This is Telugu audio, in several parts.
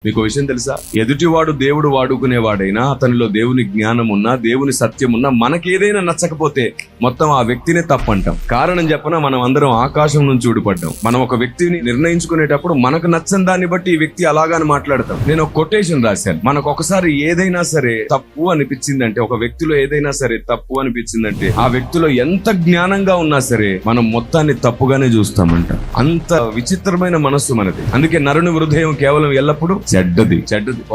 మీకు విషయం తెలుసా? ఎదుటివాడు దేవుడు వాడుకునేవాడైనా, అతనిలో దేవుని జ్ఞానం ఉన్నా, దేవుని సత్యం ఉన్నా, మనకేదైనా నచ్చకపోతే మొత్తం ఆ వ్యక్తినే తప్పంటాం. కారణం చెప్పనా, మనం అందరం ఆకాశం నుంచి ఊడిపడ్డాం. మనం ఒక వ్యక్తిని నిర్ణయించుకునేటప్పుడు మనకు నచ్చని దాన్ని బట్టి ఈ వ్యక్తి అలాగాని మాట్లాడతాం. నేను ఒక కొటేషన్ రాశాను. మనకు ఒకసారి ఏదైనా సరే తప్పు అనిపించిందంటే, ఒక వ్యక్తిలో ఏదైనా సరే తప్పు అనిపించిందంటే, ఆ వ్యక్తిలో ఎంత జ్ఞానంగా ఉన్నా సరే మనం మొత్తాన్ని తప్పుగానే చూస్తామంట. అంత విచిత్రమైన మనస్సు మనది. అందుకే నరుని హృదయం కేవలం ఎల్లప్పుడూ చెడ్డది.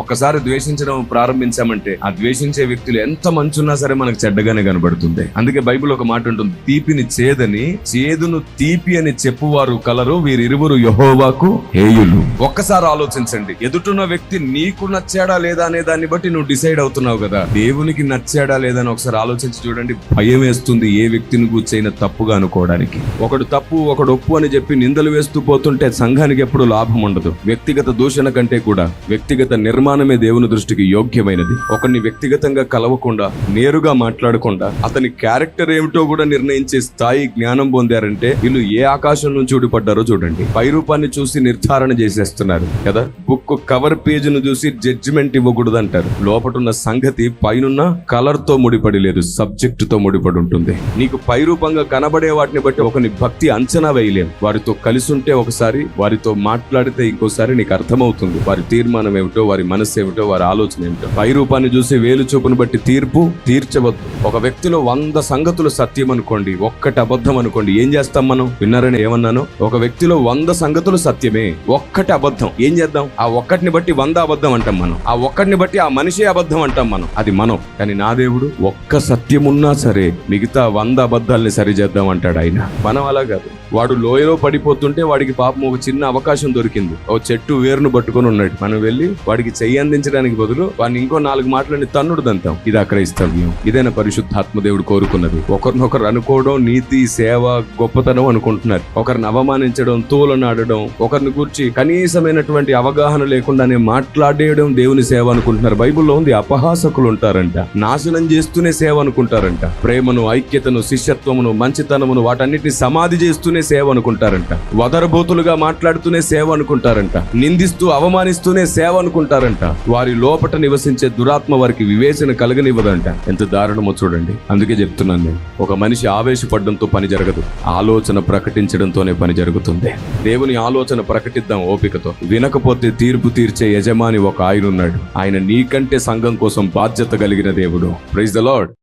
ఒక్కసారి ద్వేషించడం ప్రారంభించామంటే, ఆ ద్వేషించే వ్యక్తులు ఎంత మంచున్నా సరే మనకు చెడ్డగానే కనబడుతుంది. అందుకే బైబిల్ ఒక మాట ఉంటుంది, తీపిని చేదని, చేదును తీపి అని చెప్పువారు కలరు, వీరిరువురు యెహోవాకు హేయులు. ఒక్కసారి ఆలోచించండి, ఎదుటున్న వ్యక్తి నీకు నచ్చాడా లేదా అనే దాన్ని బట్టి నువ్వు డిసైడ్ అవుతున్నావు కదా, దేవునికి నచ్చాడా లేదా అని ఒకసారి ఆలోచించి చూడండి. భయం వేస్తుంది ఏ వ్యక్తిని కూర్చైనా తప్పుగా అనుకోవడానికి. ఒకడు తప్పు ఒకడు ఒప్పు అని చెప్పి నిందలు వేస్తూ పోతుంటే సంఘానికి ఎప్పుడు లాభం ఉండదు. వ్యక్తిగత దూషణ కంటే కూడా వ్యక్తిగత నిర్మాణమే దేవుని దృష్టికి యోగ్యమైనది. ఒకరిని వ్యక్తిగతంగా కలవకుండా, నేరుగా మాట్లాడకుండా, అతని క్యారెక్టర్ ఏమిటో కూడా నిర్ణయించే స్థాయి జ్ఞానం పొందారంటే వీళ్ళు ఏ ఆకాశం నుంచి ఊడిపడ్డారో చూడండి. పై రూపాన్ని చూసి నిర్ధారణ చేసేస్తున్నారు కదా. బుక్ కవర్ పేజ్ ను చూసి జడ్జిమెంట్ ఇవ్వకూడదు అంటారు. లోపటున్న సంగతి పైనున్న కలర్ తో ముడిపడి లేదు, సబ్జెక్ట్ తో ముడిపడి ఉంటుంది. నీకు పై రూపంగా కనబడే వాటిని బట్టి ఒకని భక్తి అంచనా వేయలేం. వారితో కలిసి ఉంటే ఒకసారి, వారితో మాట్లాడితే ఇంకోసారి నీకు అర్థమవుతుంది వారి తీర్మానం ఏమిటో, వారి మనస్సు ఏమిటో, వారి ఆలోచన ఏమిటో. పై రూపాన్ని చూసి వేలు చూపును బట్టి తీర్పు తీర్చవద్దు. ఒక వ్యక్తిలో 100 సంగతులు సత్యం అనుకోండి, ఒక్కటి అబద్ధం అనుకోండి, ఏం చేస్తాం మనం? విన్నారని ఏమన్నాను? ఒక వ్యక్తిలో 100 సంగతులు సత్యమే, ఒక్కటి అబద్ధం, ఏం చేద్దాం? ఆ ఒక్కటిని బట్టి 100 అబద్ధం అంటాం మనం. ఆ ఒక్కటిని బట్టి ఆ మనిషే అబద్ధం అంటాం మనం. అది మనం. కానీ నా దేవుడు ఒక్క సత్యం ఉన్నా సరే మిగతా 100 అబద్ధాలని సరిచేద్దాం అంటాడు ఆయన. మనం అలా కాదు. వాడు లోయలో పడిపోతుంటే వాడికి పాపం ఒక చిన్న అవకాశం దొరికింది. ఓ చెట్టు వేరును పట్టుకొని ఉన్నాడు. మనం వెళ్ళి వాడికి చెయ్యి అందించడానికి బదులు వాడిని ఇంకో 4 మాటలని తన్నుడు దంతాం. ఇది అక్రైస్తవ్యం. ఇదైనా పరిశుద్ధాత్మ దేవుడు కోరుకున్నది. ఒకరినొకరు అనుకోవడం, నీతి, సేవ, గొప్పతనం అనుకుంటున్నారు. ఒకరిని అవమానించడం, తోలనాడడం, ఒకరిని గురించి కనీసమైనటువంటి అవగాహన లేకుండానే మాట్లాడేయడం దేవుని సేవ అనుకుంటున్నారు. బైబిల్లో ఉంది, అపహాసకులు ఉంటారంట, నాశనం చేస్తూనే సేవ అనుకుంటారంట. ప్రేమను, ఐక్యతను, శిష్యత్వమును, మంచితనమును వాటన్నిటిని సమాధి చేస్తూనే సేవ అనుకుంటారంట. వదరబోతులుగా మాట్లాడుతూనే సేవ అనుకుంటారంట. నిందిస్తూ అవమానిస్తూనే సేవ అనుకుంటారంట. వారి లోపట నివసించే దురాత్మ వారికి వివేచన కలగనివ్వదంట. ఎంత దారుణమో చూడండి. అందుకే చెప్తున్నాను నేను, ఒక మనిషి ఆవేశపడడంతో పని జరగదు, ఆలోచన ప్రకటించడంతోనే పని జరుగుతుంది. దేవుని ఆలోచన ప్రకటిద్దాం ఓపికతో. వినకపోతే తీర్పు తీర్చే యజమాని ఒక ఆయన ఉన్నాడు. ఆయన నీకంటే సంఘం కోసం బాధ్యత కలిగిన దేవుడు. Praise the lord.